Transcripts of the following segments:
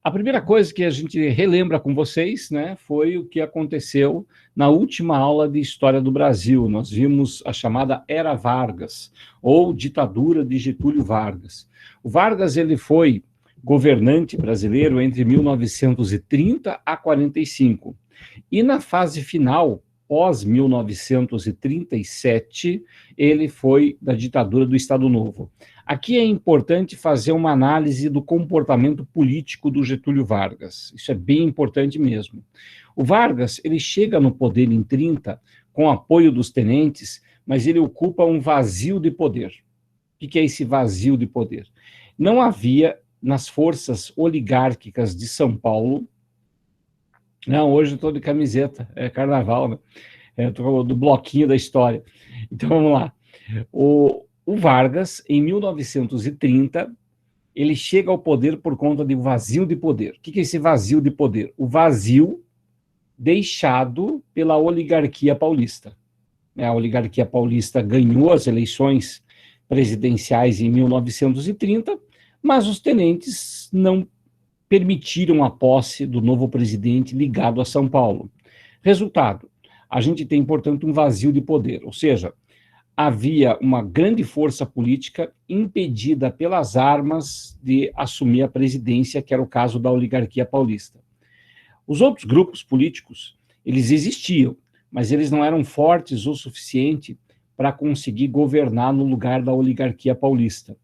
A primeira coisa que a gente relembra com vocês, né, foi o que aconteceu na última aula de História do Brasil. Nós vimos a chamada Era Vargas, ou ditadura de Getúlio Vargas. O Vargas, ele foi governante brasileiro entre 1930 a 45. E na fase final, pós 1937, ele foi da ditadura do Estado Novo. Aqui é importante fazer uma análise do comportamento político do Getúlio Vargas. Isso é bem importante mesmo. O Vargas, ele chega no poder em 30 com apoio dos tenentes, mas ele ocupa um vazio de poder. O que é esse vazio de poder? Não havia nas forças oligárquicas de São Paulo. Não, hoje eu estou de camiseta, é carnaval, né? Eu estou do bloquinho da história. Então vamos lá. O Vargas, em 1930, ele chega ao poder por conta de um vazio de poder. O que é esse vazio de poder? O vazio deixado pela oligarquia paulista. A oligarquia paulista ganhou as eleições presidenciais em 1930, mas os tenentes não permitiram a posse do novo presidente ligado a São Paulo. Resultado, a gente tem, portanto, um vazio de poder, ou seja, havia uma grande força política impedida pelas armas de assumir a presidência, que era o caso da oligarquia paulista. Os outros grupos políticos, eles existiam, mas eles não eram fortes o suficiente para conseguir governar no lugar da oligarquia paulista.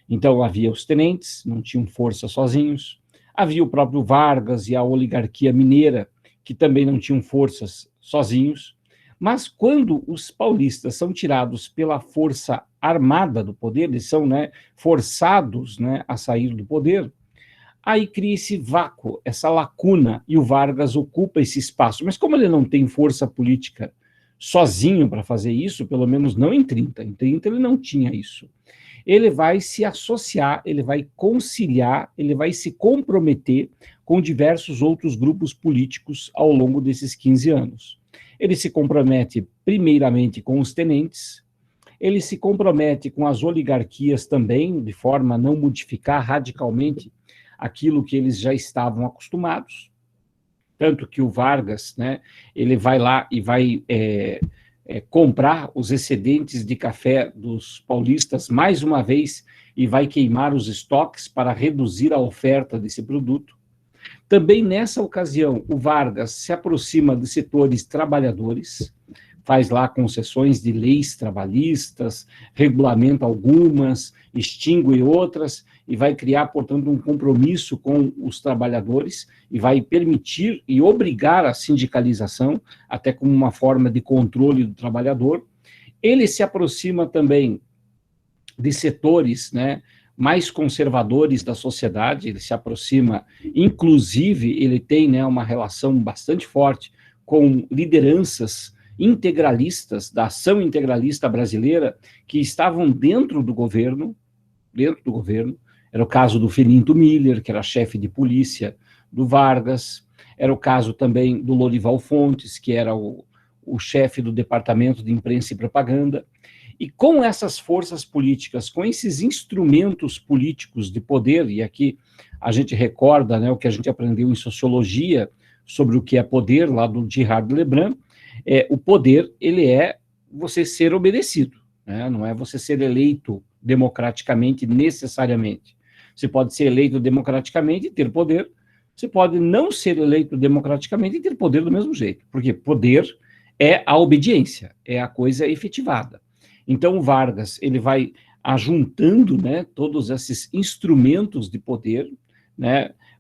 Então havia os tenentes, não tinham força sozinhos, havia o próprio Vargas e a oligarquia mineira, que também não tinham forças sozinhos, mas quando os paulistas são tirados pela força armada do poder, eles são forçados a sair do poder, aí cria esse vácuo, essa lacuna, e o Vargas ocupa esse espaço. Mas como ele não tem força política sozinho para fazer isso, pelo menos não em 30 ele não tinha isso. Ele vai se associar, ele vai conciliar, ele vai se comprometer com diversos outros grupos políticos ao longo desses 15 anos. Ele se compromete primeiramente com os tenentes, ele se compromete com as oligarquias também, de forma a não modificar radicalmente aquilo que eles já estavam acostumados, tanto que o Vargas, ele vai lá e vai comprar os excedentes de café dos paulistas mais uma vez e vai queimar os estoques para reduzir a oferta desse produto. Também nessa ocasião, o Vargas se aproxima de setores trabalhadores, faz lá concessões de leis trabalhistas, regulamenta algumas, extingue outras, e vai criar, portanto, um compromisso com os trabalhadores, e vai permitir e obrigar a sindicalização, até como uma forma de controle do trabalhador. Ele se aproxima também de setores, mais conservadores da sociedade, ele se aproxima, inclusive, ele tem uma relação bastante forte com lideranças integralistas, da ação integralista brasileira, que estavam dentro do governo, era o caso do Felinto Miller, que era chefe de polícia do Vargas, era o caso também do Lorival Fontes, que era o chefe do Departamento de Imprensa e Propaganda. E com essas forças políticas, com esses instrumentos políticos de poder, e aqui a gente recorda o que a gente aprendeu em sociologia sobre o que é poder, lá do Girard Lebrun, o poder, ele é você ser obedecido, não é você ser eleito democraticamente necessariamente. Você pode ser eleito democraticamente e ter poder, você pode não ser eleito democraticamente e ter poder do mesmo jeito, porque poder é a obediência, é a coisa efetivada. Então o Vargas, ele vai ajuntando todos esses instrumentos de poder,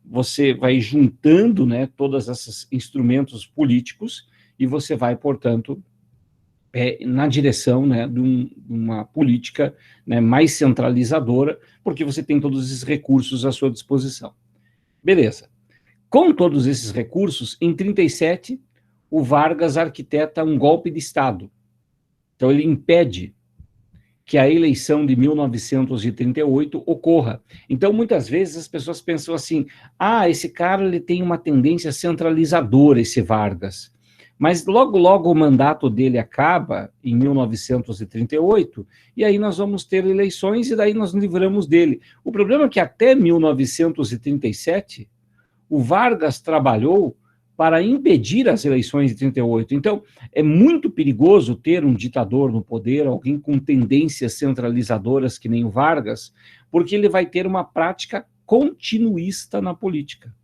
você vai juntando todos esses instrumentos políticos e você vai, portanto, na direção de uma política mais centralizadora, porque você tem todos esses recursos à sua disposição. Beleza. Com todos esses recursos, em 37, o Vargas arquiteta um golpe de Estado. Então, ele impede que a eleição de 1938 ocorra. Então, muitas vezes, as pessoas pensam assim, esse cara ele tem uma tendência centralizadora, esse Vargas. Mas logo, logo o mandato dele acaba, em 1938, e aí nós vamos ter eleições, e daí nós nos livramos dele. O problema é que até 1937, o Vargas trabalhou para impedir as eleições de 38. Então, é muito perigoso ter um ditador no poder, alguém com tendências centralizadoras que nem o Vargas, porque ele vai ter uma prática continuista na política.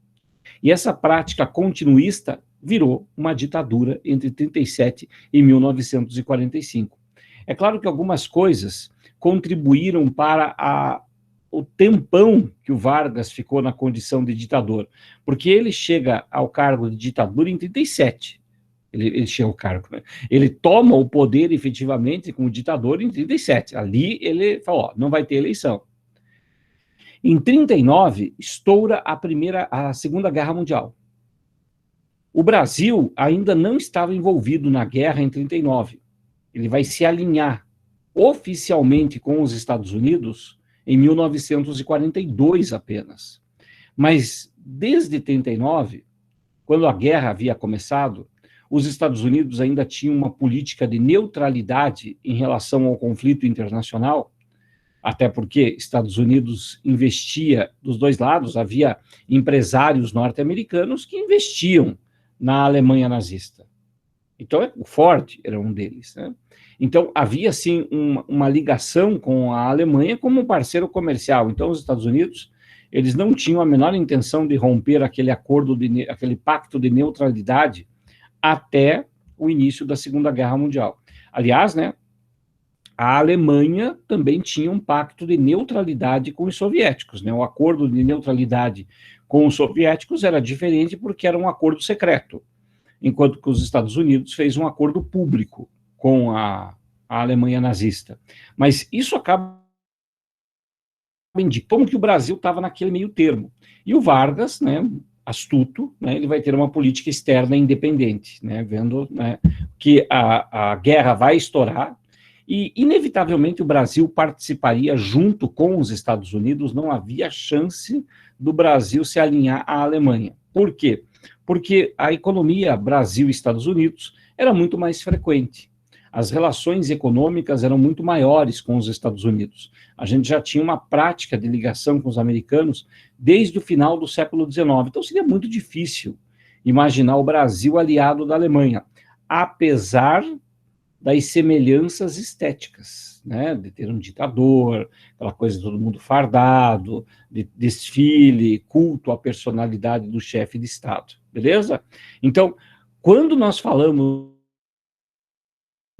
E essa prática continuista virou uma ditadura entre 37 e 1945. É claro que algumas coisas contribuíram para o tempão que o Vargas ficou na condição de ditador, porque ele chega ao cargo de ditador em 37. Ele chega ao cargo, né? Ele toma o poder efetivamente como ditador em 37. Ali ele falou, ó, não vai ter eleição. Em 39, estoura a Segunda Guerra Mundial. O Brasil ainda não estava envolvido na guerra em 39. Ele vai se alinhar oficialmente com os Estados Unidos em 1942 apenas. Mas desde 39, quando a guerra havia começado, os Estados Unidos ainda tinham uma política de neutralidade em relação ao conflito internacional, até porque Estados Unidos investia dos dois lados, havia empresários norte-americanos que investiam na Alemanha nazista. Então, o Ford era um deles, né? Então, havia, sim, uma ligação com a Alemanha como um parceiro comercial. Então, os Estados Unidos, eles não tinham a menor intenção de romper aquele aquele pacto de neutralidade até o início da Segunda Guerra Mundial. Aliás, né, a Alemanha também tinha um pacto de neutralidade com os soviéticos, né? O acordo de neutralidade com os soviéticos era diferente porque era um acordo secreto, enquanto que os Estados Unidos fez um acordo público com a Alemanha nazista. Mas isso acaba indicando como que o Brasil estava naquele meio termo. E o Vargas, né, astuto, né, ele vai ter uma política externa independente, né, vendo, né, que a guerra vai estourar e, inevitavelmente, o Brasil participaria junto com os Estados Unidos, não havia chance do Brasil se alinhar à Alemanha. Por quê? Porque a economia Brasil e Estados Unidos era muito mais frequente. As relações econômicas eram muito maiores com os Estados Unidos. A gente já tinha uma prática de ligação com os americanos desde o final do século XIX. Então, seria muito difícil imaginar o Brasil aliado da Alemanha, apesar das semelhanças estéticas, né? De ter um ditador, aquela coisa de todo mundo fardado, de desfile, culto à personalidade do chefe de Estado, beleza? Então, quando nós falamos,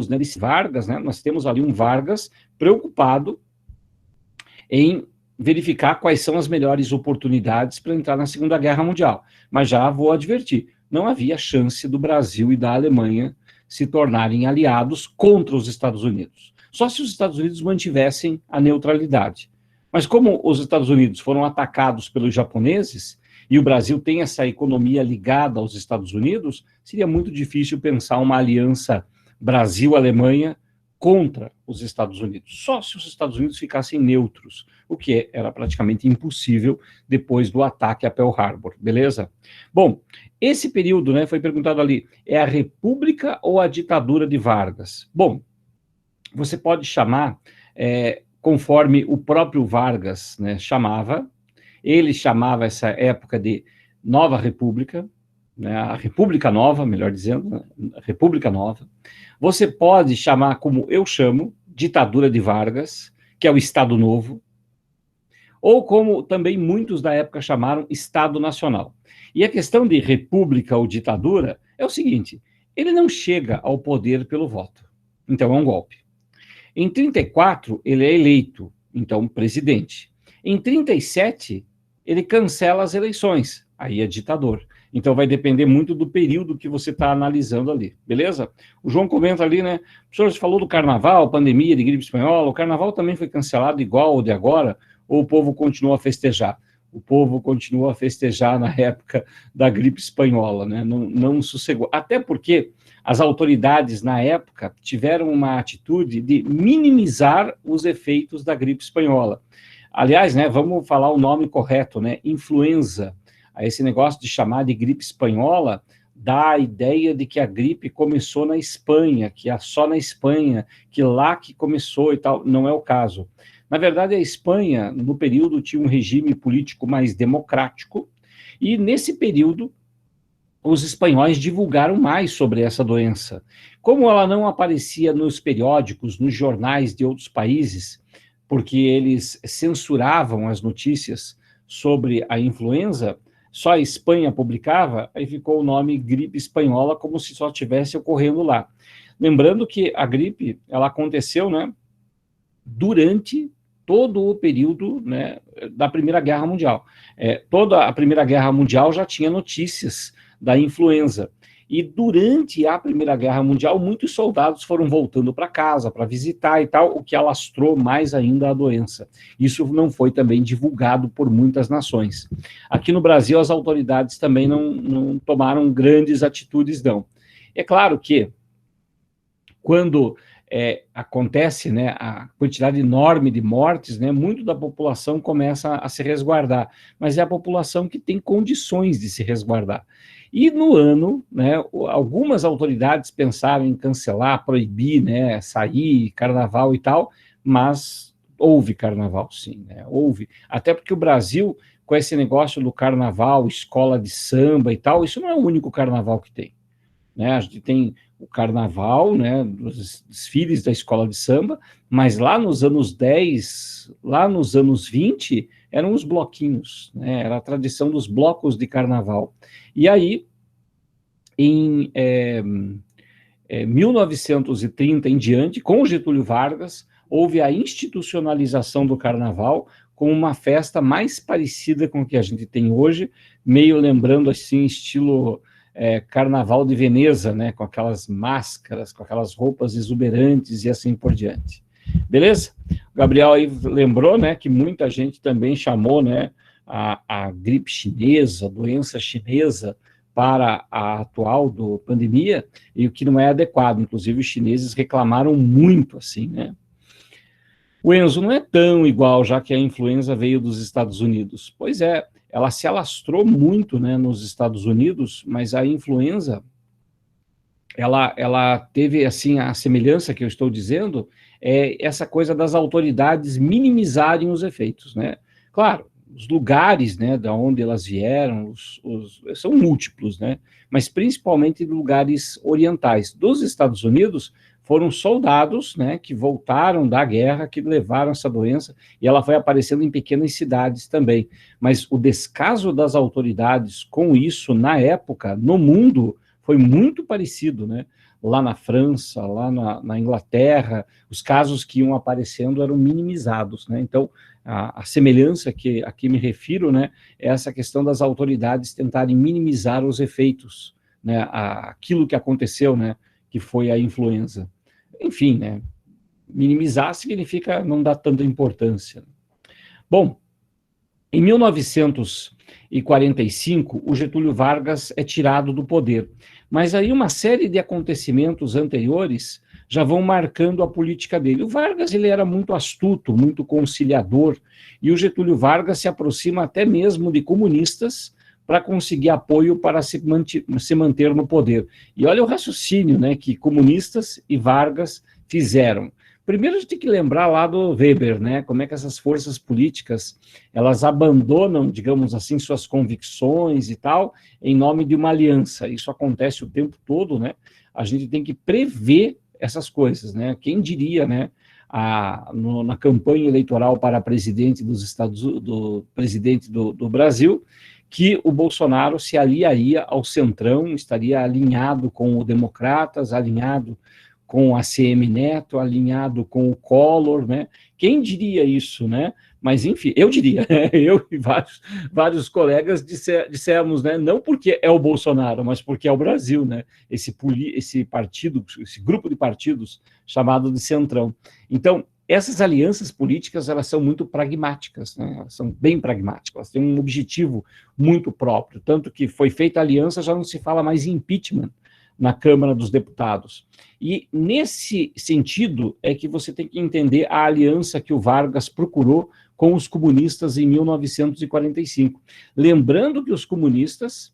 né, desse Vargas, né, nós temos ali um Vargas preocupado em verificar quais são as melhores oportunidades para entrar na Segunda Guerra Mundial. Mas já vou advertir, não havia chance do Brasil e da Alemanha se tornarem aliados contra os Estados Unidos. Só se os Estados Unidos mantivessem a neutralidade. Mas como os Estados Unidos foram atacados pelos japoneses, e o Brasil tem essa economia ligada aos Estados Unidos, seria muito difícil pensar uma aliança Brasil-Alemanha contra os Estados Unidos. Só se os Estados Unidos ficassem neutros, o que era praticamente impossível depois do ataque a Pearl Harbor, beleza? Bom, esse período, né, foi perguntado ali, é a República ou a ditadura de Vargas? Bom, você pode chamar, conforme o próprio Vargas, né, chamava, ele chamava essa época de Nova República, né, a República Nova, melhor dizendo, né, República Nova. Você pode chamar, como eu chamo, ditadura de Vargas, que é o Estado Novo, ou como também muitos da época chamaram, Estado Nacional. E a questão de república ou ditadura é o seguinte, ele não chega ao poder pelo voto, então é um golpe. Em 34, ele é eleito, então presidente. Em 37, ele cancela as eleições, aí é ditador. Então vai depender muito do período que você está analisando ali, beleza? O João comenta ali, né? O senhor falou do carnaval, pandemia de gripe espanhola, o carnaval também foi cancelado igual ao de agora, ou o povo continua a festejar? O povo continua a festejar na época da gripe espanhola, né? Não sossegou. Até porque as autoridades, na época, tiveram uma atitude de minimizar os efeitos da gripe espanhola. Aliás, né, vamos falar o nome correto, né? Influenza. Esse negócio de chamar de gripe espanhola dá a ideia de que a gripe começou na Espanha, que é só na Espanha, que lá que começou e tal. Não é o caso. Na verdade, a Espanha, no período, tinha um regime político mais democrático, E nesse período, os espanhóis divulgaram mais sobre essa doença. Como ela não aparecia nos periódicos, nos jornais de outros países, porque eles censuravam as notícias sobre a influenza, só a Espanha publicava, aí ficou o nome gripe espanhola, como se só estivesse ocorrendo lá. Lembrando que a gripe, ela aconteceu, né, durante todo o período, né, da Primeira Guerra Mundial. Toda a Primeira Guerra Mundial já tinha notícias da influenza. E durante a Primeira Guerra Mundial, muitos soldados foram voltando para casa para visitar e tal, o que alastrou mais ainda a doença. Isso não foi também divulgado por muitas nações. Aqui no Brasil, as autoridades também não tomaram grandes atitudes, não. É claro que, quando acontece, né, a quantidade enorme de mortes, né, muito da população começa a se resguardar, mas é a população que tem condições de se resguardar. E no ano, né, algumas autoridades pensaram em cancelar, proibir, né, sair, carnaval e tal, mas houve carnaval, sim, né, houve. Até porque o Brasil, com esse negócio do carnaval, escola de samba e tal, isso não é o único carnaval que tem. Né? A gente tem o carnaval, né, dos desfiles da escola de samba, mas lá nos anos 10, lá nos anos 20, eram os bloquinhos, né, era a tradição dos blocos de carnaval. E aí, em 1930 em diante, com Getúlio Vargas, houve a institucionalização do carnaval como uma festa mais parecida com o que a gente tem hoje, meio lembrando assim, estilo Carnaval de Veneza, né, com aquelas máscaras, com aquelas roupas exuberantes e assim por diante. Beleza? O Gabriel aí lembrou, né, que muita gente também chamou, né, a gripe chinesa, a doença chinesa, para a atual pandemia, e o que não é adequado. Inclusive, os chineses reclamaram muito, assim, né? O Enzo, não é tão igual, já que a influenza veio dos Estados Unidos. Pois é, ela se alastrou muito, né, nos Estados Unidos, mas a influenza, ela teve, assim, a semelhança que eu estou dizendo, essa coisa das autoridades minimizarem os efeitos, né? Claro, os lugares, né, da onde elas vieram, são múltiplos, né? Mas principalmente lugares orientais. Dos Estados Unidos, foram soldados, né, que voltaram da guerra, que levaram essa doença, e ela foi aparecendo em pequenas cidades também. Mas o descaso das autoridades com isso, na época, no mundo, foi muito parecido, né? Lá na França, lá na Inglaterra, os casos que iam aparecendo eram minimizados, né? Então, a semelhança que aqui me refiro, né, é essa questão das autoridades tentarem minimizar os efeitos, né, aquilo que aconteceu, né, que foi a influenza. Enfim, né, minimizar significa não dar tanta importância. Bom, em 1945, o Getúlio Vargas é tirado do poder, mas aí uma série de acontecimentos anteriores já vão marcando a política dele. O Vargas, ele era muito astuto, muito conciliador, e o Getúlio Vargas se aproxima até mesmo de comunistas para conseguir apoio para se manter no poder. E olha o raciocínio, né, que comunistas e Vargas fizeram. Primeiro a gente tem que lembrar lá do Weber, né, como é que essas forças políticas, elas abandonam, digamos assim, suas convicções e tal, em nome de uma aliança. Isso acontece o tempo todo, né, a gente tem que prever essas coisas, né, quem diria, né, na campanha eleitoral para presidente do Brasil, que o Bolsonaro se aliaria ao Centrão, estaria alinhado com o Democratas, alinhado com a ACM Neto, alinhado com o Collor, né? Quem diria isso, né? Mas, enfim, eu diria, né? Eu e vários colegas dissemos, né? Não porque é o Bolsonaro, mas porque é o Brasil, né? Esse partido, esse grupo de partidos chamado de Centrão. Então, essas alianças políticas, elas são muito pragmáticas, né? Elas são bem pragmáticas, elas têm um objetivo muito próprio, tanto que foi feita a aliança, já não se fala mais em impeachment na Câmara dos Deputados. E nesse sentido é que você tem que entender a aliança que o Vargas procurou com os comunistas em 1945. Lembrando que os comunistas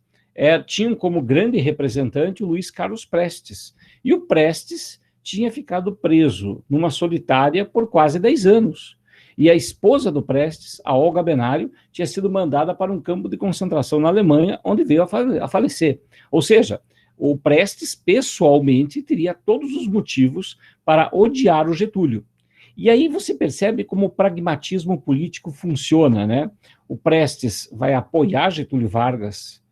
tinham como grande representante o Luiz Carlos Prestes, e o Prestes tinha ficado preso numa solitária por quase 10 anos. E a esposa do Prestes, a Olga Benário, tinha sido mandada para um campo de concentração na Alemanha, onde veio a falecer. Ou seja, o Prestes, pessoalmente, teria todos os motivos para odiar o Getúlio. E aí você percebe como o pragmatismo político funciona, né? O Prestes vai apoiar Getúlio Vargas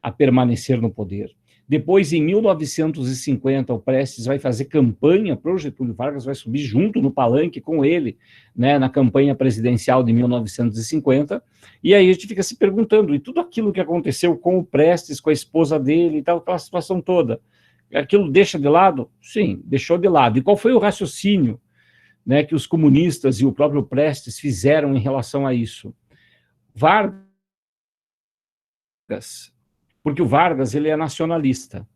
a permanecer no poder. Depois, em 1950, o Prestes vai fazer campanha para o Getúlio Vargas, vai subir junto no palanque com ele, né, na campanha presidencial de 1950, e aí a gente fica se perguntando, e tudo aquilo que aconteceu com o Prestes, com a esposa dele e tal, aquela situação toda, aquilo deixa de lado? Sim, deixou de lado. E qual foi o raciocínio, né, que os comunistas e o próprio Prestes fizeram em relação a isso? Vargas, porque o Vargas ele é nacionalista,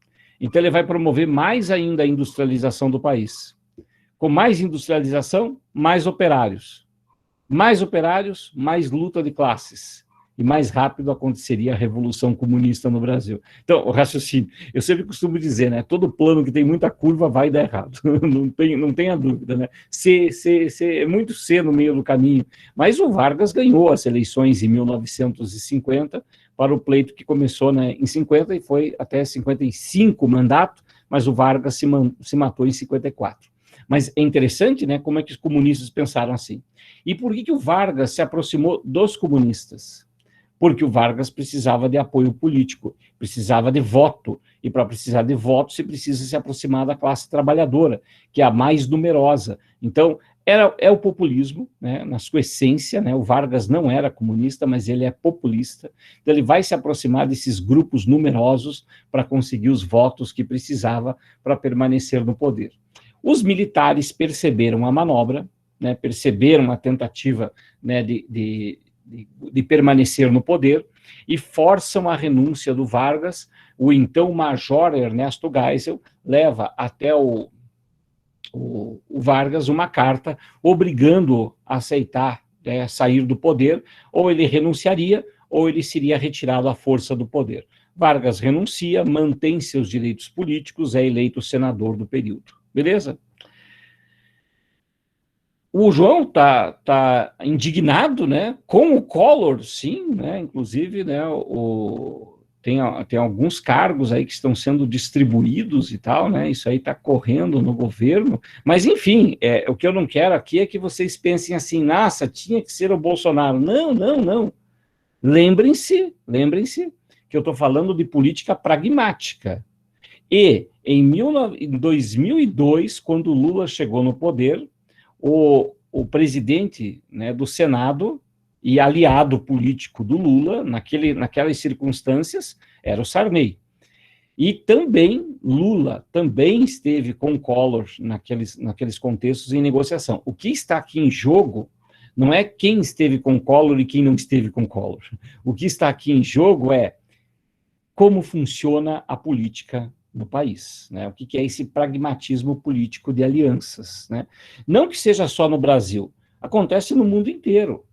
então ele vai promover mais ainda a industrialização do país. Com mais industrialização, mais operários. Mais operários, mais luta de classes. E mais rápido aconteceria a Revolução Comunista no Brasil. Então, o raciocínio, eu sempre costumo dizer, né, todo plano que tem muita curva vai dar errado, não tenha dúvida, né, é muito C no meio do caminho, mas o Vargas ganhou as eleições em 1950, para o pleito que começou, né, em 50 e foi até 55 mandato, mas o Vargas se matou em 54. Mas é interessante, né, como é que os comunistas pensaram assim. E por que o Vargas se aproximou dos comunistas? Porque o Vargas precisava de apoio político, precisava de voto, e para precisar de voto se precisa se aproximar da classe trabalhadora, que é a mais numerosa. Então, é o populismo, né, na sua essência, né, o Vargas não era comunista, mas ele é populista, então ele vai se aproximar desses grupos numerosos para conseguir os votos que precisava para permanecer no poder. Os militares perceberam a manobra, né, perceberam a tentativa, né, de permanecer no poder e forçam a renúncia do Vargas. O então major Ernesto Geisel leva até o Vargas uma carta obrigando-o a aceitar, sair do poder, ou ele renunciaria, ou ele seria retirado à força do poder. Vargas renuncia, mantém seus direitos políticos, é eleito senador do período. Beleza? O João tá indignado, né? Com o Collor, sim, né? Inclusive, né? Tem alguns cargos aí que estão sendo distribuídos e tal, né? Isso aí está correndo no governo. Mas, enfim, o que eu não quero aqui é que vocês pensem assim, nossa, tinha que ser o Bolsonaro. Não, não, não. Lembrem-se que eu estou falando de política pragmática. E em 2002, quando Lula chegou no poder, o presidente, né, do Senado e aliado político do Lula, naquelas circunstâncias, era o Sarney. E também, Lula também esteve com Collor naqueles contextos em negociação. O que está aqui em jogo não é quem esteve com Collor e quem não esteve com Collor. O que está aqui em jogo é como funciona a política no país, né? O que é esse pragmatismo político de alianças, né? Não que seja só no Brasil, acontece no mundo inteiro.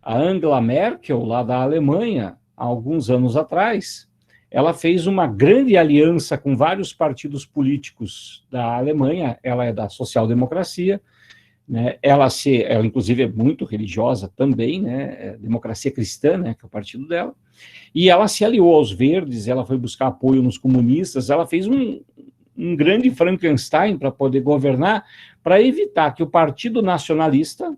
A Angela Merkel, lá da Alemanha, há alguns anos atrás, ela fez uma grande aliança com vários partidos políticos da Alemanha, ela é da social-democracia, né? Ela inclusive é muito religiosa também, né? Democracia Cristã, né? Que é o partido dela. E ela se aliou aos verdes, ela foi buscar apoio nos comunistas, ela fez um grande Frankenstein para poder governar, para evitar que o Partido Nacionalista,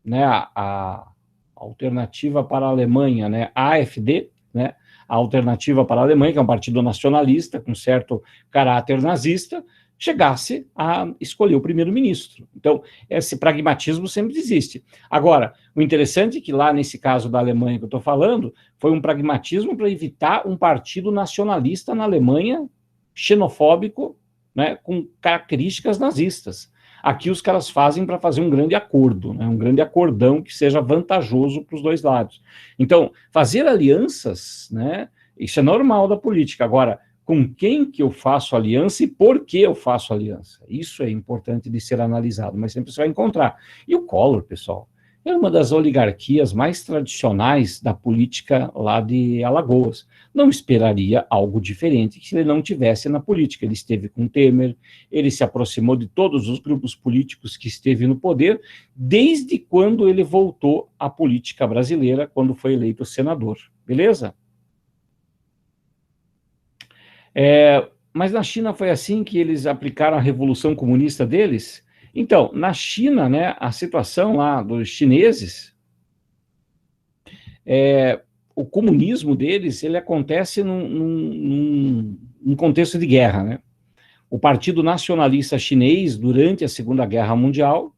né, a Alternativa para a Alemanha, né, AfD, né, a Alternativa para a Alemanha, que é um partido nacionalista com certo caráter nazista, chegasse a escolher o primeiro-ministro. Então, esse pragmatismo sempre existe. Agora, o interessante é que lá nesse caso da Alemanha que eu estou falando, foi um pragmatismo para evitar um partido nacionalista na Alemanha, xenofóbico, né, com características nazistas. Aqui os caras fazem para fazer um grande acordo, né, um grande acordão que seja vantajoso para os dois lados. Então, fazer alianças, né, isso é normal da política. Agora, com quem que eu faço aliança e por que eu faço aliança? Isso é importante de ser analisado, mas sempre você vai encontrar. E o Collor, pessoal, é uma das oligarquias mais tradicionais da política lá de Alagoas. Não esperaria algo diferente se ele não tivesse na política. Ele esteve com Temer, ele se aproximou de todos os grupos políticos que esteve no poder, desde quando ele voltou à política brasileira, quando foi eleito senador. Beleza? Mas na China foi assim que eles aplicaram a revolução comunista deles? Então, na China, né, a situação lá dos chineses, o comunismo deles, ele acontece num contexto de guerra, né? O Partido Nacionalista Chinês, durante a Segunda Guerra Mundial,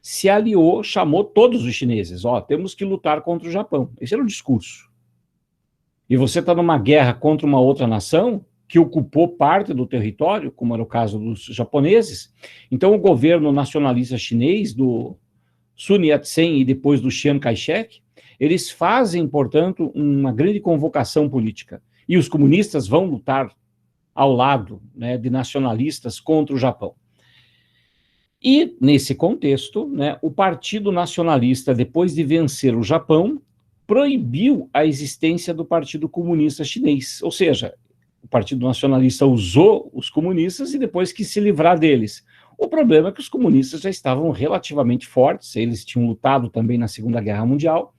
se aliou, chamou todos os chineses, temos que lutar contra o Japão. Esse era o discurso. E você está numa guerra contra uma outra nação que ocupou parte do território, como era o caso dos japoneses. Então, o governo nacionalista chinês, do Sun Yat-sen e depois do Chiang Kai-shek, eles fazem, portanto, uma grande convocação política. E os comunistas vão lutar ao lado, né, de nacionalistas contra o Japão. E, nesse contexto, né, o Partido Nacionalista, depois de vencer o Japão, proibiu a existência do Partido Comunista Chinês. Ou seja, o Partido Nacionalista usou os comunistas e depois quis se livrar deles. O problema é que os comunistas já estavam relativamente fortes, eles tinham lutado também na Segunda Guerra Mundial,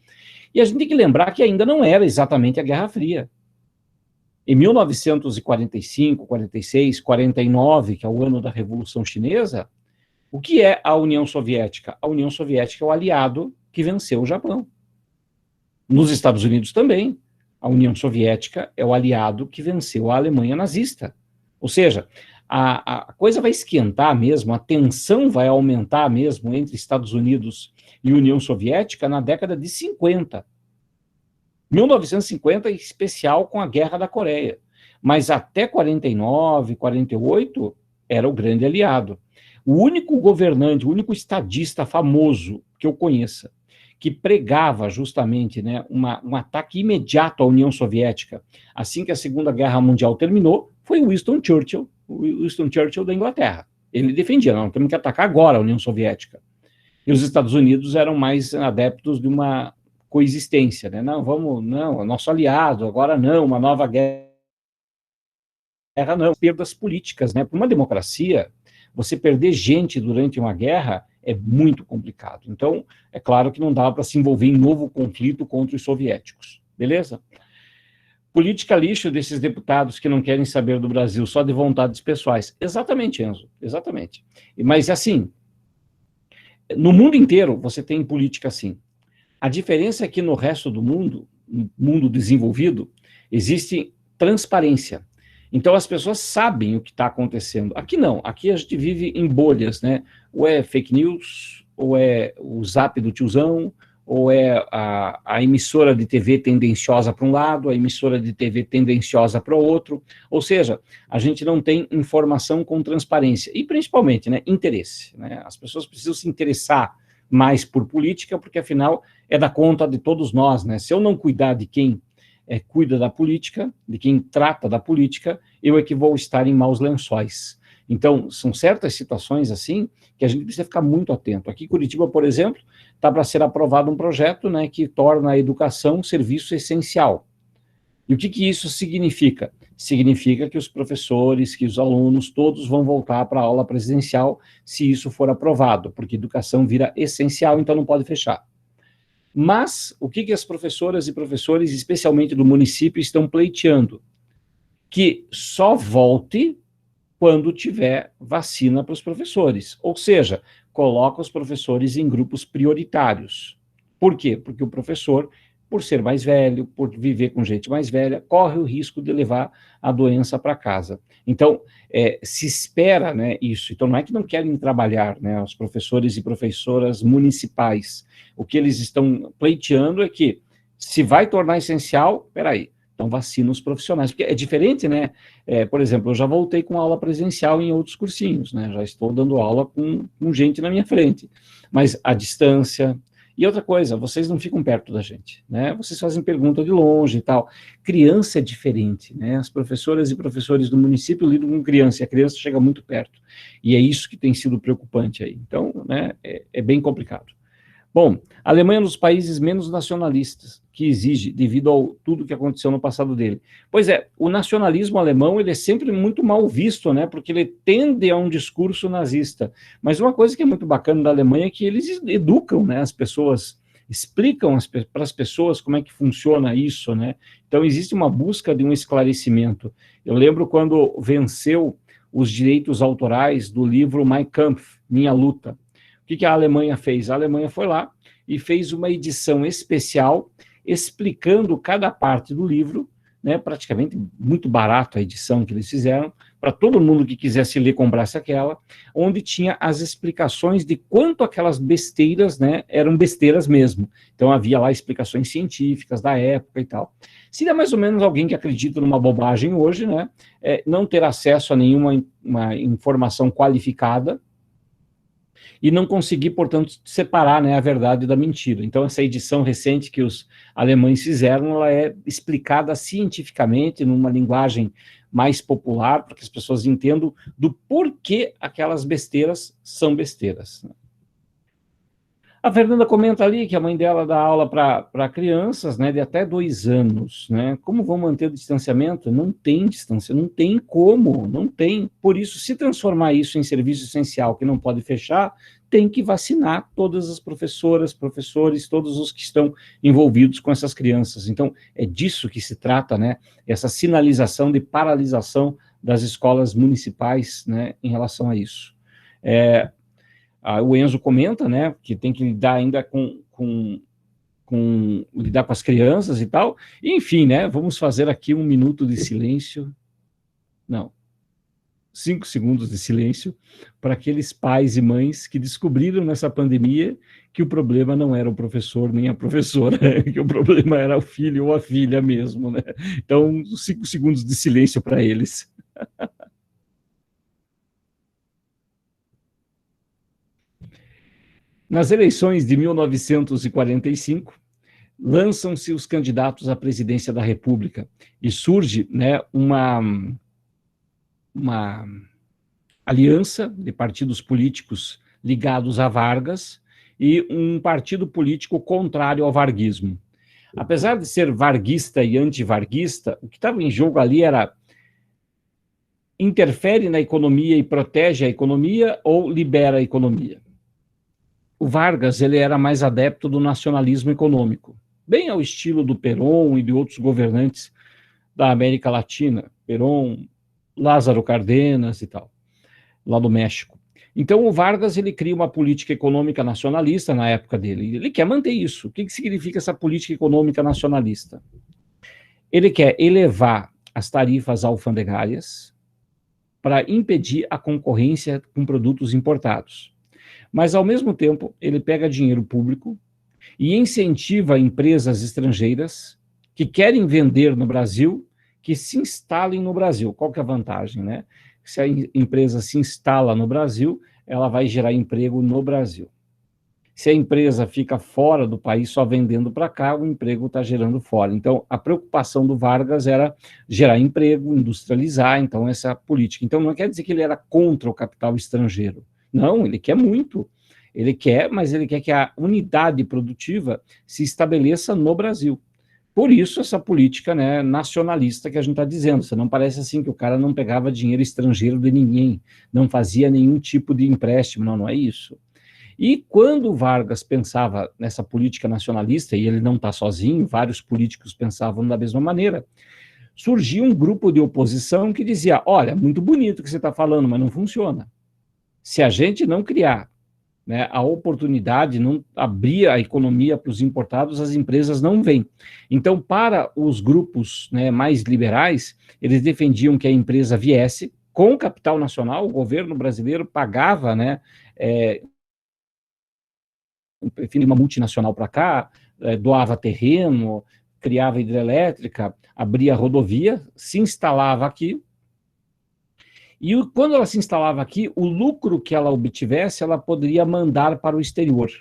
e a gente tem que lembrar que ainda não era exatamente a Guerra Fria. Em 1945, 46, 49, que é o ano da Revolução Chinesa, o que é a União Soviética? A União Soviética é o aliado que venceu o Japão. Nos Estados Unidos também, a União Soviética é o aliado que venceu a Alemanha nazista. Ou seja, a coisa vai esquentar mesmo, a tensão vai aumentar mesmo entre Estados Unidos e União Soviética na década de 50. 1950, em especial com a Guerra da Coreia. Mas até 49, 48, era o grande aliado. O único governante, o único estadista famoso que eu conheça, que pregava justamente, né, um ataque imediato à União Soviética, assim que a Segunda Guerra Mundial terminou, foi Winston Churchill da Inglaterra. Ele defendia, não, temos que atacar agora a União Soviética. E os Estados Unidos eram mais adeptos de uma coexistência, né? Não, é nosso aliado, agora não, uma nova guerra não. Perdas políticas, né? Para uma democracia, você perder gente durante uma guerra é muito complicado. Então, é claro que não dava para se envolver em novo conflito contra os soviéticos. Beleza? Política lixo desses deputados que não querem saber do Brasil só de vontades pessoais. Exatamente, Enzo, exatamente. Mas, assim, no mundo inteiro você tem política assim. A diferença é que no resto do mundo, no mundo desenvolvido, existe transparência. Então as pessoas sabem o que está acontecendo. Aqui não, aqui a gente vive em bolhas, né? Ou é fake news, ou é o zap do tiozão, ou é a emissora de TV tendenciosa para um lado, a emissora de TV tendenciosa para o outro. Ou seja, a gente não tem informação com transparência. E principalmente, né, interesse. Né? As pessoas precisam se interessar mais por política, porque afinal é da conta de todos nós, né? Se eu não cuidar de quem cuida da política, de quem trata da política, eu é que vou estar em maus lençóis. Então, são certas situações assim que a gente precisa ficar muito atento. Aqui em Curitiba, por exemplo, está para ser aprovado um projeto, né, que torna a educação um serviço essencial. E o que isso significa? Significa que os professores, que os alunos, todos vão voltar para a aula presencial se isso for aprovado, porque educação vira essencial, então não pode fechar. Mas o que as professoras e professores, especialmente do município, estão pleiteando? Que só volte quando tiver vacina para os professores. Ou seja, coloca os professores em grupos prioritários. Por quê? Porque o professor, por ser mais velho, por viver com gente mais velha, corre o risco de levar a doença para casa. Então, se espera, né, isso. Então, não é que não querem trabalhar, né, os professores e professoras municipais. O que eles estão pleiteando é que, se vai tornar essencial, peraí, então vacina os profissionais. Porque é diferente, né? Por exemplo, eu já voltei com aula presencial em outros cursinhos, né? Já estou dando aula com gente na minha frente. Mas a distância... E outra coisa, vocês não ficam perto da gente, né? Vocês fazem pergunta de longe e tal. Criança é diferente, né? As professoras e professores do município lidam com criança, e a criança chega muito perto. E é isso que tem sido preocupante aí. Então, né, é bem complicado. Bom, a Alemanha é um dos países menos nacionalistas que exige, devido a tudo que aconteceu no passado dele. Pois é, o nacionalismo alemão ele é sempre muito mal visto, né? Porque ele tende a um discurso nazista. Mas uma coisa que é muito bacana da Alemanha é que eles educam, né, as pessoas, explicam para as pessoas como é que funciona isso, né? Então existe uma busca de um esclarecimento. Eu lembro quando venceu os direitos autorais do livro Mein Kampf, Minha Luta. O que a Alemanha fez? A Alemanha foi lá e fez uma edição especial explicando cada parte do livro, né, praticamente muito barato a edição que eles fizeram, para todo mundo que quisesse ler, comprasse aquela, onde tinha as explicações de quanto aquelas besteiras, né, eram besteiras mesmo. Então havia lá explicações científicas da época e tal. Seria mais ou menos alguém que acredita numa bobagem hoje, né, não ter acesso a nenhuma uma informação qualificada, e não conseguir, portanto, separar, né, a verdade da mentira. Então, essa edição recente que os alemães fizeram, ela é explicada cientificamente, numa linguagem mais popular, para que as pessoas entendam do porquê aquelas besteiras são besteiras. A Fernanda comenta ali que a mãe dela dá aula para crianças, né, de até 2 anos, né? Como vão manter o distanciamento? Não tem distância, não tem como, não tem. Por isso, se transformar isso em serviço essencial que não pode fechar, tem que vacinar todas as professoras, professores, todos os que estão envolvidos com essas crianças. Então, é disso que se trata, né? Essa sinalização de paralisação das escolas municipais, né, em relação a isso. O Enzo comenta, né, que tem que lidar ainda lidar com as crianças e tal. Enfim, né, vamos fazer aqui 1 minuto de silêncio. Não, 5 segundos de silêncio para aqueles pais e mães que descobriram nessa pandemia que o problema não era o professor nem a professora, que o problema era o filho ou a filha mesmo, né? Então, 5 segundos de silêncio para eles. Nas eleições de 1945, lançam-se os candidatos à presidência da República e surge, né, uma aliança de partidos políticos ligados a Vargas e um partido político contrário ao varguismo. Apesar de ser varguista e anti-varguista, o que estava em jogo ali era interfere na economia e protege a economia ou libera a economia. O Vargas ele era mais adepto do nacionalismo econômico, bem ao estilo do Perón e de outros governantes da América Latina, Perón, Lázaro Cárdenas e tal, lá do México. Então o Vargas ele cria uma política econômica nacionalista na época dele, ele quer manter isso. O que significa essa política econômica nacionalista? Ele quer elevar as tarifas alfandegárias para impedir a concorrência com produtos importados. Mas, ao mesmo tempo, ele pega dinheiro público e incentiva empresas estrangeiras que querem vender no Brasil, que se instalem no Brasil. Qual que é a vantagem, né? Se a empresa se instala no Brasil, ela vai gerar emprego no Brasil. Se a empresa fica fora do país só vendendo para cá, o emprego está gerando fora. Então, a preocupação do Vargas era gerar emprego, industrializar, então, essa política. Então, não quer dizer que ele era contra o capital estrangeiro. Não, ele quer muito. Ele quer, mas ele quer que a unidade produtiva se estabeleça no Brasil. Por isso, essa política, né, nacionalista que a gente está dizendo. Você não parece assim que o cara não pegava dinheiro estrangeiro de ninguém, não fazia nenhum tipo de empréstimo, não é isso. E quando Vargas pensava nessa política nacionalista, e ele não está sozinho, vários políticos pensavam da mesma maneira, surgiu um grupo de oposição que dizia, olha, muito bonito o que você está falando, mas não funciona. Se a gente não criar, né, a oportunidade, não abrir a economia para os importados, as empresas não vêm. Então, para os grupos, né, mais liberais, eles defendiam que a empresa viesse com capital nacional, o governo brasileiro pagava, né, uma multinacional para cá, doava terreno, criava hidrelétrica, abria rodovia, se instalava aqui, e quando ela se instalava aqui, o lucro que ela obtivesse, ela poderia mandar para o exterior.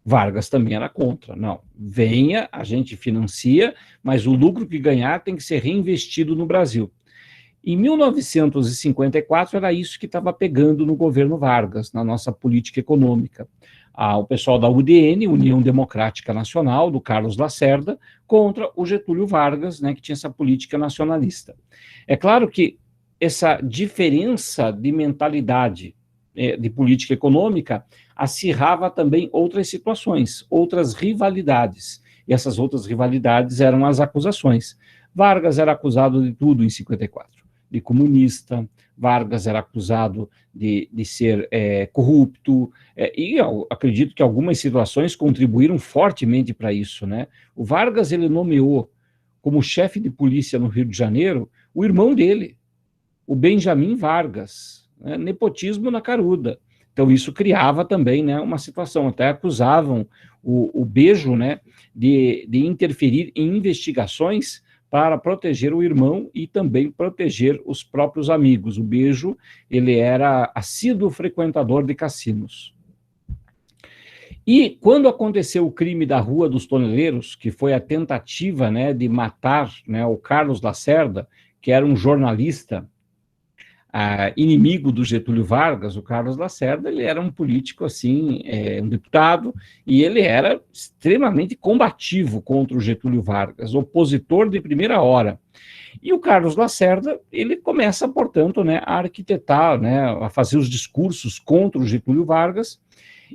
Vargas também era contra. Não, venha, a gente financia, mas o lucro que ganhar tem que ser reinvestido no Brasil. Em 1954, era isso que estava pegando no governo Vargas, na nossa política econômica. o pessoal da UDN, União Democrática Nacional, do Carlos Lacerda, contra o Getúlio Vargas, né, que tinha essa política nacionalista. É claro que essa diferença de mentalidade de política econômica acirrava também outras situações, outras rivalidades, e essas outras rivalidades eram as acusações. Vargas era acusado de tudo em 54, de comunista, Vargas era acusado de ser corrupto, e eu acredito que algumas situações contribuíram fortemente para isso, né? O Vargas, ele nomeou como chefe de polícia no Rio de Janeiro o irmão dele, o Benjamin Vargas, né? Nepotismo na caruda. Então isso criava também, né, uma situação, até acusavam o Bejo, né, de interferir em investigações para proteger o irmão e também proteger os próprios amigos. O Bejo, ele era assíduo frequentador de cassinos. E quando aconteceu o crime da Rua dos Toneleiros, que foi a tentativa, né, de matar, né, o Carlos Lacerda, que era um jornalista inimigo do Getúlio Vargas, o Carlos Lacerda, ele era um político, assim, um deputado, e ele era extremamente combativo contra o Getúlio Vargas, opositor de primeira hora. E o Carlos Lacerda, ele começa, portanto, né, a arquitetar, né, a fazer os discursos contra o Getúlio Vargas,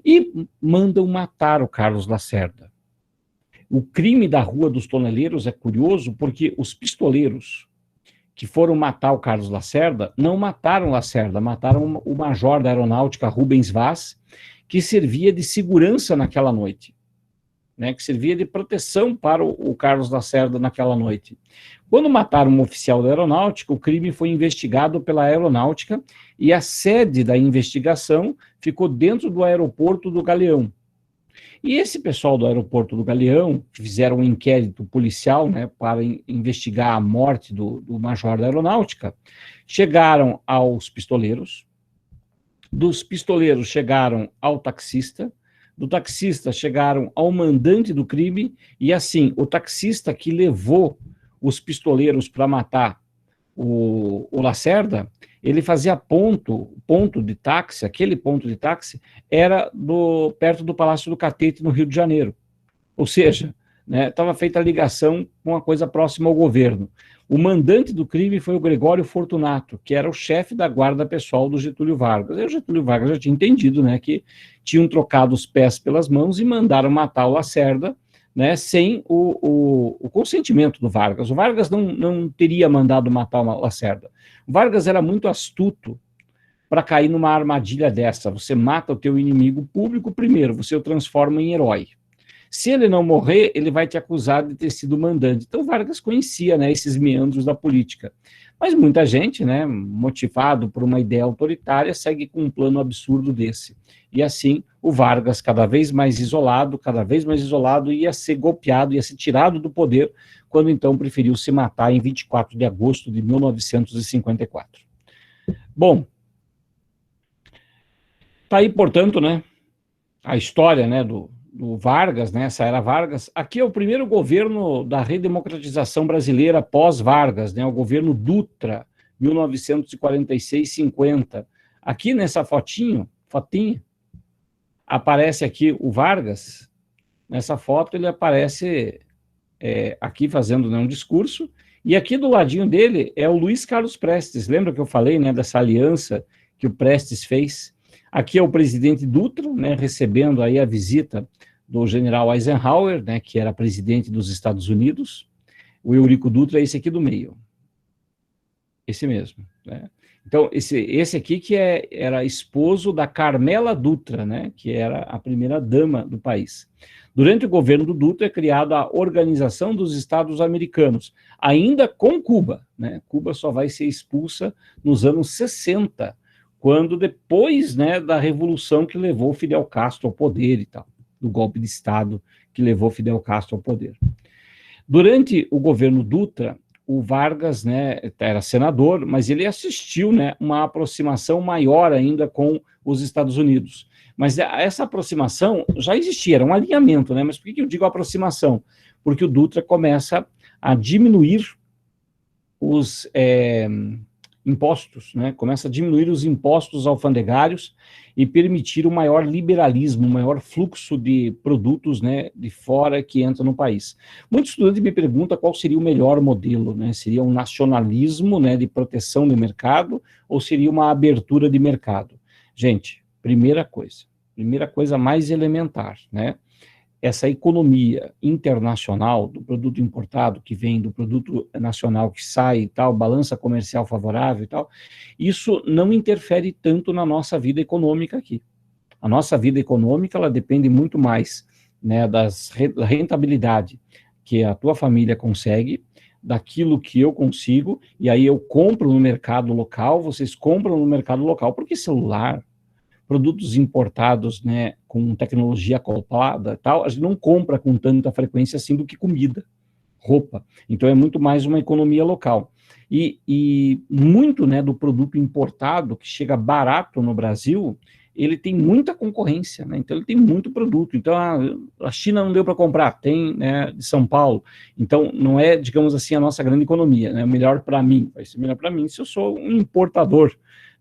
e mandam matar o Carlos Lacerda. O crime da Rua dos Toneleiros é curioso, porque os pistoleiros que foram matar o Carlos Lacerda, não mataram Lacerda, mataram o major da aeronáutica, Rubens Vaz, que servia de segurança naquela noite, né, que servia de proteção para o Carlos Lacerda naquela noite. Quando mataram um oficial da aeronáutica, o crime foi investigado pela aeronáutica e a sede da investigação ficou dentro do aeroporto do Galeão. E esse pessoal do aeroporto do Galeão, que fizeram um inquérito policial, né, para investigar a morte do major da aeronáutica, chegaram aos pistoleiros, dos pistoleiros chegaram ao taxista, do taxista chegaram ao mandante do crime, e assim, o taxista que levou os pistoleiros para matar o Lacerda, ele fazia ponto de táxi, aquele ponto de táxi era perto do Palácio do Catete, no Rio de Janeiro. Ou seja, estava feita a ligação com uma coisa próxima ao governo. O mandante do crime foi o Gregório Fortunato, que era o chefe da guarda pessoal do Getúlio Vargas. E o Getúlio Vargas já tinha entendido, né, que tinham trocado os pés pelas mãos e mandaram matar o Lacerda, né, sem o consentimento do Vargas. O Vargas não teria mandado matar o Lacerda. O Vargas era muito astuto para cair numa armadilha dessa. Você mata o teu inimigo público primeiro, você o transforma em herói. Se ele não morrer, ele vai te acusar de ter sido mandante. Então, Vargas conhecia, né, esses meandros da política. Mas muita gente, né, motivado por uma ideia autoritária, segue com um plano absurdo desse. E assim, o Vargas, cada vez mais isolado, ia ser golpeado, ia ser tirado do poder, quando então preferiu se matar em 24 de agosto de 1954. Bom, tá aí, portanto, né, a história, né, do Vargas, né, essa era Vargas. Aqui é o primeiro governo da redemocratização brasileira pós-Vargas, né, o governo Dutra, 1946-50. Aqui nessa fotinha, aparece aqui o Vargas. Nessa foto ele aparece aqui fazendo, né, um discurso, e aqui do ladinho dele é o Luiz Carlos Prestes. Lembra que eu falei, né, dessa aliança que o Prestes fez? Aqui é o presidente Dutra, né, recebendo aí a visita do general Eisenhower, né, que era presidente dos Estados Unidos. O Eurico Dutra é esse aqui do meio. Esse mesmo, né? Então, esse aqui que era esposo da Carmela Dutra, né, que era a primeira dama do país. Durante o governo do Dutra é criada a Organização dos Estados Americanos, ainda com Cuba, né? Cuba só vai ser expulsa nos anos 60, quando depois, né, da revolução que levou Fidel Castro ao poder e tal, do golpe de Estado que levou Fidel Castro ao poder. Durante o governo Dutra, o Vargas, né, era senador, mas ele assistiu, né, uma aproximação maior ainda com os Estados Unidos. Mas essa aproximação já existia, era um alinhamento, né? Mas por que eu digo aproximação? Porque o Dutra começa a diminuir impostos, né? Começa a diminuir os impostos alfandegários e permitir um maior liberalismo, um maior fluxo de produtos, né, de fora que entra no país. Muitos estudantes me perguntam qual seria o melhor modelo, né? Seria um nacionalismo, né, de proteção do mercado ou seria uma abertura de mercado? Gente, primeira coisa mais elementar, né? Essa economia internacional do produto importado que vem do produto nacional que sai e tal, balança comercial favorável e tal, isso não interfere tanto na nossa vida econômica aqui. A nossa vida econômica, ela depende muito mais, né, da rentabilidade que a tua família consegue, daquilo que eu consigo, e aí eu compro no mercado local, vocês compram no mercado local, porque celular, produtos importados, né, com tecnologia acoplada e tal, a gente não compra com tanta frequência assim do que comida, roupa. Então é muito mais uma economia local. E muito, né, do produto importado que chega barato no Brasil, ele tem muita concorrência, né? Então ele tem muito produto. Então a China não deu para comprar, tem, né, de São Paulo. Então não é, digamos assim, a nossa grande economia, né? Melhor para mim, vai ser melhor para mim se eu sou um importador,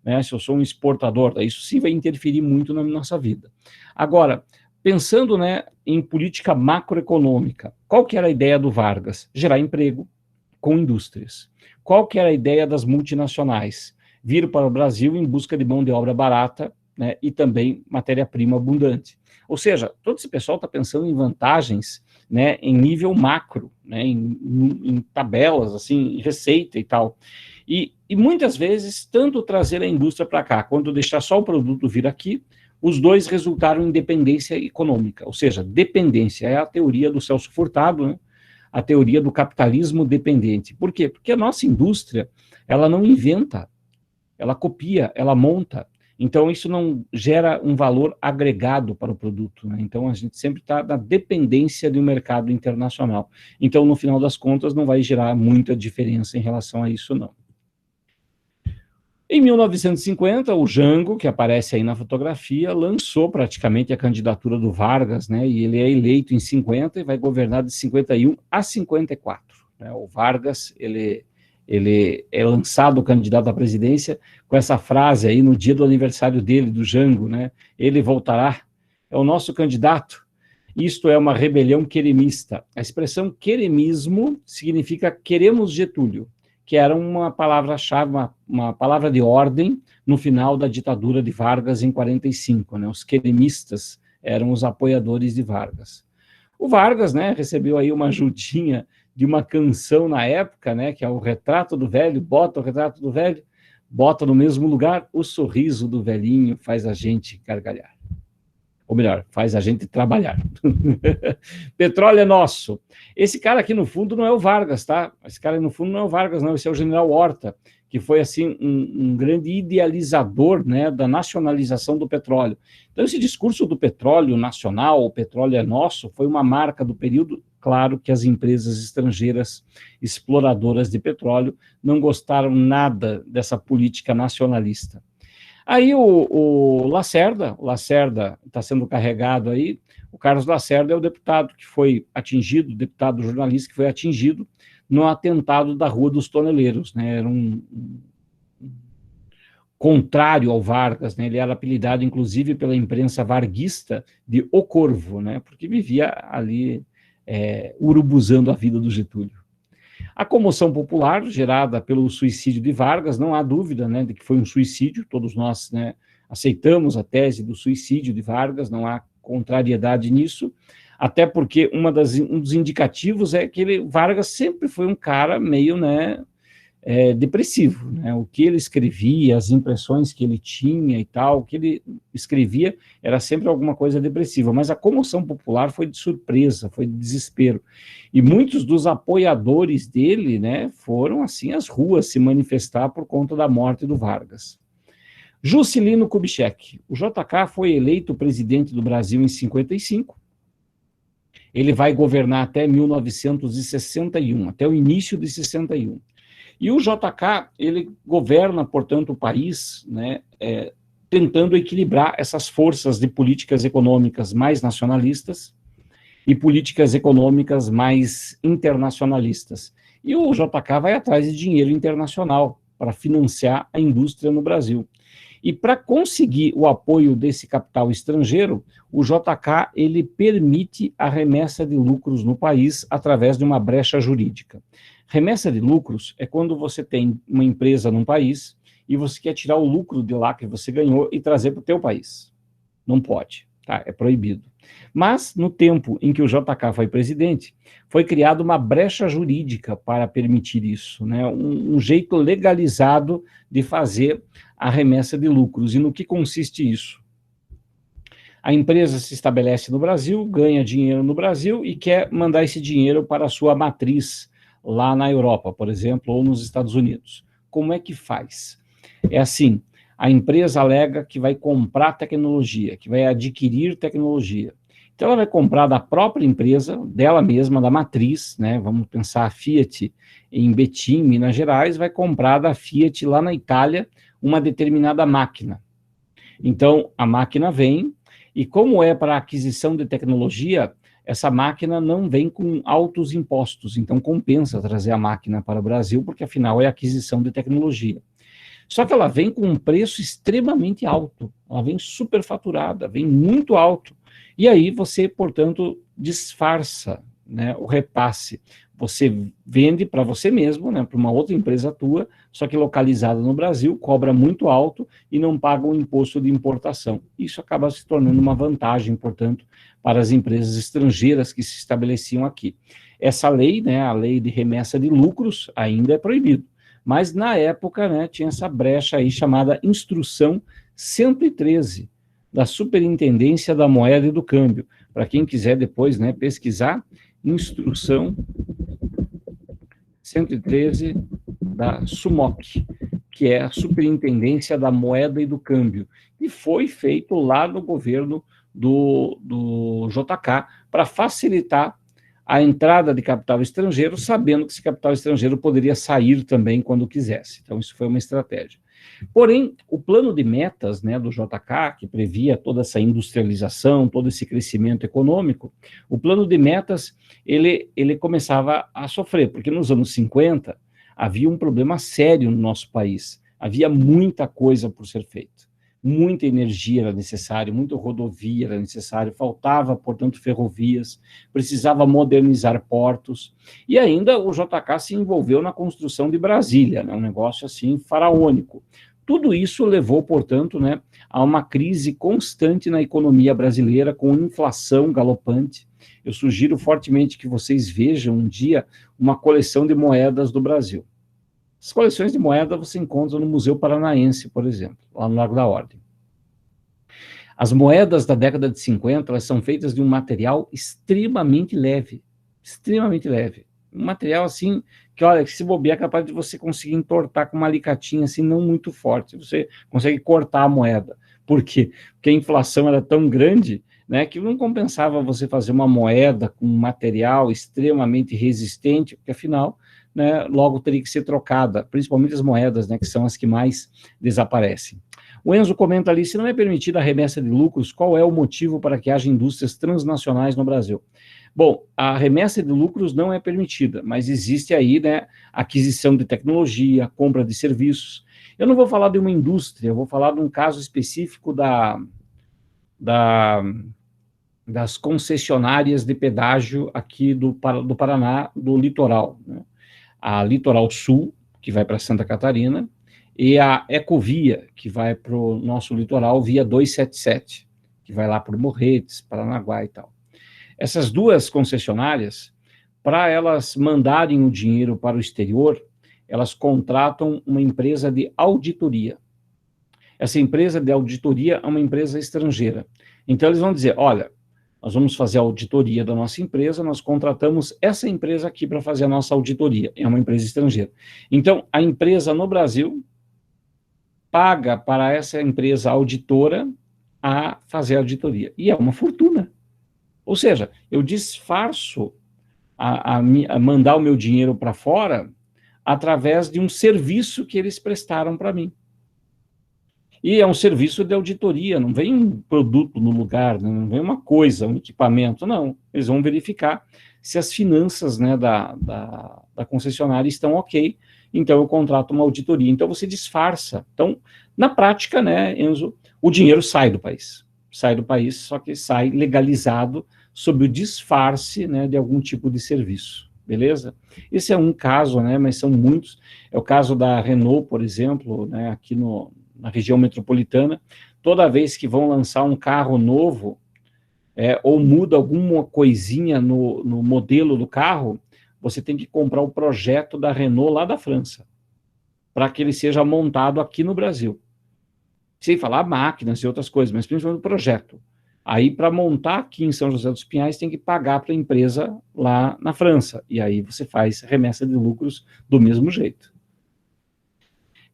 né, se eu sou um exportador, isso sim vai interferir muito na nossa vida. Agora, pensando, né, em política macroeconômica, qual que era a ideia do Vargas? Gerar emprego com indústrias. Qual que era a ideia das multinacionais? Vir para o Brasil em busca de mão de obra barata, né, e também matéria-prima abundante. Ou seja, todo esse pessoal está pensando em vantagens, né, em nível macro, né, em tabelas, assim, em receita e tal. E muitas vezes, tanto trazer a indústria para cá, quanto deixar só o produto vir aqui, os dois resultaram em dependência econômica. Ou seja, dependência é a teoria do Celso Furtado, né? A teoria do capitalismo dependente. Por quê? Porque a nossa indústria, ela não inventa, ela copia, ela monta. Então, isso não gera um valor agregado para o produto, né? Então, a gente sempre está na dependência de um mercado internacional. Então, no final das contas, não vai gerar muita diferença em relação a isso, não. Em 1950, o Jango, que aparece aí na fotografia, lançou praticamente a candidatura do Vargas, né? E ele é eleito em 50 e vai governar de 51 a 54. Né? O Vargas, ele é lançado candidato à presidência com essa frase aí no dia do aniversário dele, do Jango, né? Ele voltará, é o nosso candidato. Isto é uma rebelião queremista. A expressão queremismo significa queremos Getúlio, que era uma palavra-chave, uma palavra de ordem no final da ditadura de Vargas em 45, né? Os queremistas eram os apoiadores de Vargas. O Vargas, né, recebeu aí uma ajudinha de uma canção na época, né, que é o Retrato do Velho, bota o Retrato do Velho, bota no mesmo lugar, o sorriso do velhinho faz a gente gargalhar. Ou melhor, faz a gente trabalhar. Petróleo é nosso. Esse cara aqui no fundo não é o Vargas, tá? Esse cara no fundo não é o Vargas, não. Esse é o General Horta, que foi assim um grande idealizador, né, da nacionalização do petróleo. Então esse discurso do petróleo nacional, o petróleo é nosso, foi uma marca do período. Claro que as empresas estrangeiras exploradoras de petróleo não gostaram nada dessa política nacionalista. Aí o Lacerda está sendo carregado aí, o Carlos Lacerda é o deputado que foi atingido, deputado jornalista que foi atingido no atentado da Rua dos Toneleiros, né? Era um contrário ao Vargas, né? Ele era apelidado, inclusive, pela imprensa varguista de O Corvo, né? Porque vivia ali urubuzando a vida do Getúlio. A comoção popular gerada pelo suicídio de Vargas, não há dúvida, né, de que foi um suicídio, todos nós, né, aceitamos a tese do suicídio de Vargas, não há contrariedade nisso, até porque um dos indicativos é que Vargas sempre foi um cara meio, né, depressivo, né? O que ele escrevia, as impressões que ele tinha e tal, o que ele escrevia era sempre alguma coisa depressiva, mas a comoção popular foi de surpresa, foi de desespero, e muitos dos apoiadores dele, né, foram assim às ruas se manifestar por conta da morte do Vargas. Juscelino Kubitschek, o JK foi eleito presidente do Brasil em 55, ele vai governar até 1961, até o início de 61. E o JK, ele governa, portanto, o país, né, tentando equilibrar essas forças de políticas econômicas mais nacionalistas e políticas econômicas mais internacionalistas. E o JK vai atrás de dinheiro internacional, para financiar a indústria no Brasil. E para conseguir o apoio desse capital estrangeiro, o JK ele permite a remessa de lucros no país através de uma brecha jurídica. Remessa de lucros é quando você tem uma empresa num país e você quer tirar o lucro de lá que você ganhou e trazer para o teu país. Não pode, tá? É proibido. Mas, no tempo em que o JK foi presidente, foi criada uma brecha jurídica para permitir isso, né? Um jeito legalizado de fazer a remessa de lucros. E no que consiste isso? A empresa se estabelece no Brasil, ganha dinheiro no Brasil e quer mandar esse dinheiro para a sua matriz lá na Europa, por exemplo, ou nos Estados Unidos. Como é que faz? É assim, a empresa alega que vai comprar tecnologia, que vai adquirir tecnologia. Então, ela vai comprar da própria empresa, dela mesma, da matriz, né? Vamos pensar a Fiat em Betim, Minas Gerais, vai comprar da Fiat lá na Itália uma determinada máquina. Então, a máquina vem, e como é para aquisição de tecnologia, essa máquina não vem com altos impostos, então compensa trazer a máquina para o Brasil, porque afinal é aquisição de tecnologia. Só que ela vem com um preço extremamente alto, ela vem superfaturada, vem muito alto. E aí você, portanto, disfarça, né, o repasse. Você vende para você mesmo, né, para uma outra empresa tua, só que localizada no Brasil, cobra muito alto e não paga o imposto de importação. Isso acaba se tornando uma vantagem, portanto, para as empresas estrangeiras que se estabeleciam aqui. Essa lei, né, a lei de remessa de lucros, ainda é proibido. Mas, na época, né, tinha essa brecha aí chamada Instrução 113, da Superintendência da Moeda e do Câmbio. Para quem quiser depois, né, pesquisar, Instrução 113 da SUMOC, que é a Superintendência da Moeda e do Câmbio, e foi feito lá no governo do JK para facilitar a entrada de capital estrangeiro, sabendo que esse capital estrangeiro poderia sair também quando quisesse. Então, isso foi uma estratégia. Porém, o plano de metas, né, do JK, que previa toda essa industrialização, todo esse crescimento econômico, o plano de metas, ele começava a sofrer, porque nos anos 50 havia um problema sério no nosso país, havia muita coisa por ser feita. Muita energia era necessária, muita rodovia era necessária, faltava, portanto, ferrovias, precisava modernizar portos, e ainda o JK se envolveu na construção de Brasília, né, um negócio assim faraônico. Tudo isso levou, portanto, né, a uma crise constante na economia brasileira, com inflação galopante. Eu sugiro fortemente que vocês vejam um dia uma coleção de moedas do Brasil. As coleções de moeda você encontra no Museu Paranaense, por exemplo, lá no Largo da Ordem. As moedas da década de 50, elas são feitas de um material extremamente leve, um material assim, que olha, que se bobear é capaz de você conseguir entortar com uma alicatinha assim, não muito forte, você consegue cortar a moeda. Por quê? Porque a inflação era tão grande, né, que não compensava você fazer uma moeda com um material extremamente resistente, porque afinal, né, logo teria que ser trocada, principalmente as moedas, né, que são as que mais desaparecem. O Enzo comenta ali, se não é permitida a remessa de lucros, qual é o motivo para que haja indústrias transnacionais no Brasil? Bom, a remessa de lucros não é permitida, mas existe aí, né, aquisição de tecnologia, compra de serviços. Eu não vou falar de uma indústria, eu vou falar de um caso específico das concessionárias de pedágio aqui do Paraná, do litoral, né? A Litoral Sul, que vai para Santa Catarina, e a Ecovia, que vai para o nosso litoral via 277, que vai lá por Morretes, Paranaguá e tal. Essas duas concessionárias, para elas mandarem o dinheiro para o exterior, elas contratam uma empresa de auditoria. Essa empresa de auditoria é uma empresa estrangeira. Então, eles vão dizer, olha, nós vamos fazer a auditoria da nossa empresa, nós contratamos essa empresa aqui para fazer a nossa auditoria, é uma empresa estrangeira. Então, a empresa no Brasil paga para essa empresa auditora a fazer a auditoria, e é uma fortuna. Ou seja, eu disfarço a mandar o meu dinheiro para fora através de um serviço que eles prestaram para mim. E é um serviço de auditoria, não vem um produto no lugar, não vem uma coisa, um equipamento, não. Eles vão verificar se as finanças, né, da concessionária estão ok, então eu contrato uma auditoria. Então você disfarça. Então, na prática, né, Enzo, o dinheiro sai do país, só que sai legalizado sob o disfarce, né, de algum tipo de serviço, beleza? Esse é um caso, né, mas são muitos. É o caso da Renault, por exemplo, né, aqui na região metropolitana. Toda vez que vão lançar um carro novo, ou muda alguma coisinha no modelo do carro, você tem que comprar o projeto da Renault lá da França, para que ele seja montado aqui no Brasil. Sem falar máquinas e outras coisas, mas principalmente o projeto. Aí, para montar aqui em São José dos Pinhais, tem que pagar para a empresa lá na França. E aí você faz remessa de lucros do mesmo jeito.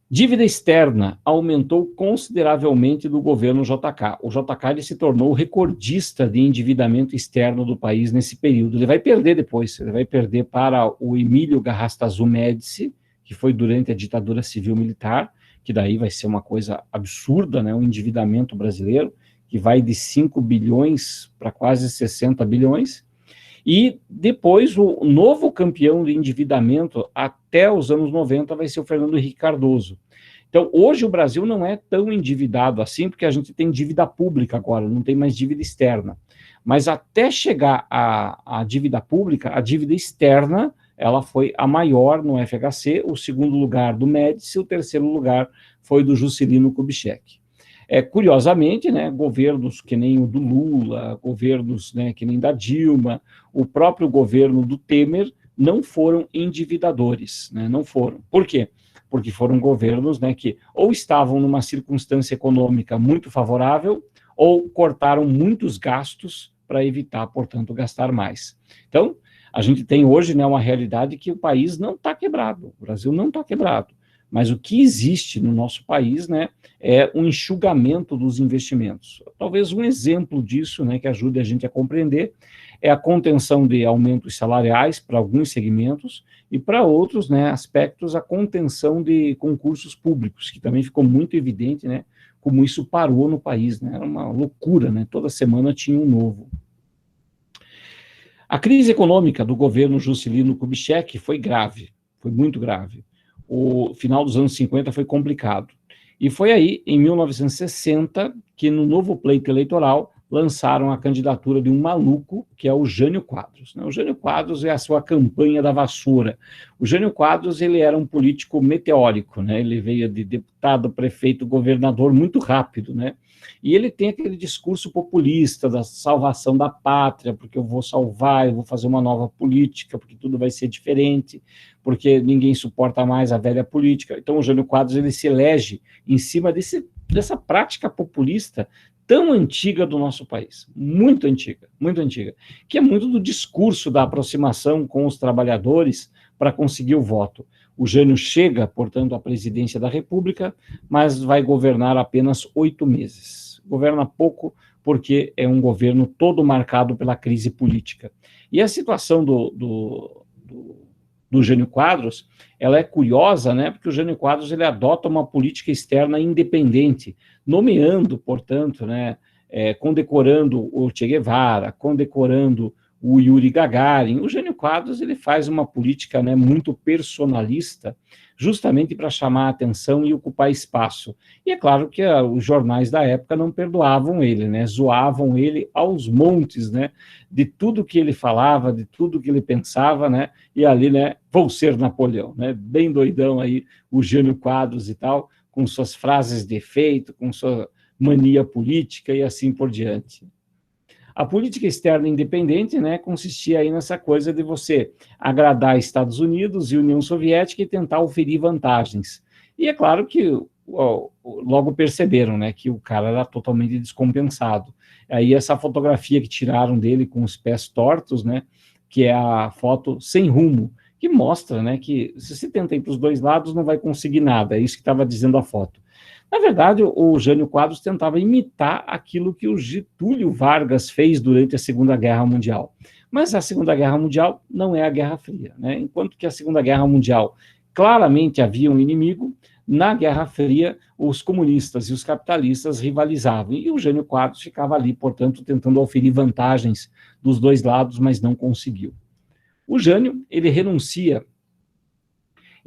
Dívida externa aumentou consideravelmente do governo JK. O JK ele se tornou o recordista de endividamento externo do país nesse período. Ele vai perder depois, ele vai perder para o Emílio Garrastazu Médici, que foi durante a ditadura civil-militar, que daí vai ser uma coisa absurda, né, o endividamento brasileiro, que vai de 5 bilhões para quase 60 bilhões. E depois o novo campeão de endividamento até os anos 90 vai ser o Fernando Henrique Cardoso. Então, hoje o Brasil não é tão endividado assim, porque a gente tem dívida pública agora, não tem mais dívida externa. Mas até chegar à dívida pública, a dívida externa, ela foi a maior no FHC, o segundo lugar do Médici, o terceiro lugar foi do Juscelino Kubitschek. Curiosamente, né, governos que nem o do Lula, governos, né, que nem da Dilma, o próprio governo do Temer não foram endividadores, né, não foram. Por quê? Porque foram governos, né, que ou estavam numa circunstância econômica muito favorável ou cortaram muitos gastos para evitar, portanto, gastar mais. Então, a gente tem hoje, né, uma realidade que o país não está quebrado, o Brasil não está quebrado. Mas o que existe no nosso país, né, é um enxugamento dos investimentos. Talvez um exemplo disso, né, que ajude a gente a compreender, é a contenção de aumentos salariais para alguns segmentos e para outros, né, aspectos, a contenção de concursos públicos, que também ficou muito evidente, né, como isso parou no país, né, era uma loucura, né, toda semana tinha um novo. A crise econômica do governo Juscelino Kubitschek foi grave, foi muito grave. O final dos anos 50 foi complicado. E foi aí, em 1960, que no novo pleito eleitoral lançaram a candidatura de um maluco, que é o Jânio Quadros. O Jânio Quadros é a sua campanha da vassoura. O Jânio Quadros, ele era um político meteórico, né? Ele veio de deputado, prefeito, governador muito rápido, né? E ele tem aquele discurso populista da salvação da pátria, porque eu vou salvar, eu vou fazer uma nova política, porque tudo vai ser diferente, porque ninguém suporta mais a velha política. Então o Jânio Quadros ele se elege em cima dessa prática populista tão antiga do nosso país, muito antiga, que é muito do discurso da aproximação com os trabalhadores para conseguir o voto. O Jânio chega, portanto, à presidência da República, mas vai governar apenas 8 meses. Governa pouco porque é um governo todo marcado pela crise política. E a situação do Jânio Quadros, ela é curiosa, né, porque o Jânio Quadros ele adota uma política externa independente, nomeando, portanto, né, condecorando o Che Guevara, condecorando o Yuri Gagarin. O Jânio Quadros ele faz uma política, né, muito personalista, justamente para chamar a atenção e ocupar espaço. E é claro que os jornais da época não perdoavam ele, né, zoavam ele aos montes, né, de tudo que ele falava, de tudo que ele pensava, né, e ali, né, vou ser Napoleão, né, bem doidão aí o Jânio Quadros e tal, com suas frases de efeito, com sua mania política e assim por diante. A política externa independente, né, consistia aí nessa coisa de você agradar Estados Unidos e União Soviética e tentar oferir vantagens. E é claro que logo perceberam, né, que o cara era totalmente descompensado. Aí essa fotografia que tiraram dele com os pés tortos, né, que é a foto sem rumo, que mostra, né, que se você tenta ir para os dois lados não vai conseguir nada, é isso que estava dizendo a foto. Na verdade, o Jânio Quadros tentava imitar aquilo que o Getúlio Vargas fez durante a Segunda Guerra Mundial. Mas a Segunda Guerra Mundial não é a Guerra Fria, né? Enquanto que a Segunda Guerra Mundial claramente havia um inimigo, na Guerra Fria os comunistas e os capitalistas rivalizavam. E o Jânio Quadros ficava ali, portanto, tentando oferir vantagens dos dois lados, mas não conseguiu. O Jânio, ele renuncia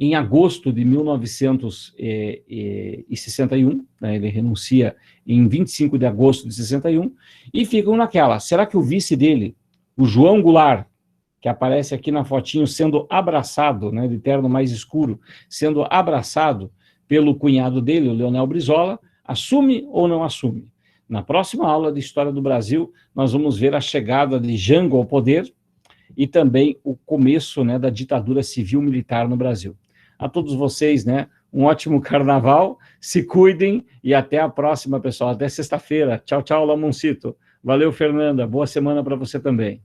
em agosto de 1961, né, ele renuncia em 25 de agosto de 61, e ficam naquela, será que o vice dele, o João Goulart, que aparece aqui na fotinho sendo abraçado, né, de terno mais escuro, sendo abraçado pelo cunhado dele, o Leonel Brizola, assume ou não assume? Na próxima aula de História do Brasil, nós vamos ver a chegada de Jango ao poder e também o começo, né, da ditadura civil-militar no Brasil. A todos vocês, né, um ótimo carnaval, se cuidem e até a próxima, pessoal, até sexta-feira. Tchau, tchau, Lamoncito. Valeu, Fernanda, boa semana para você também.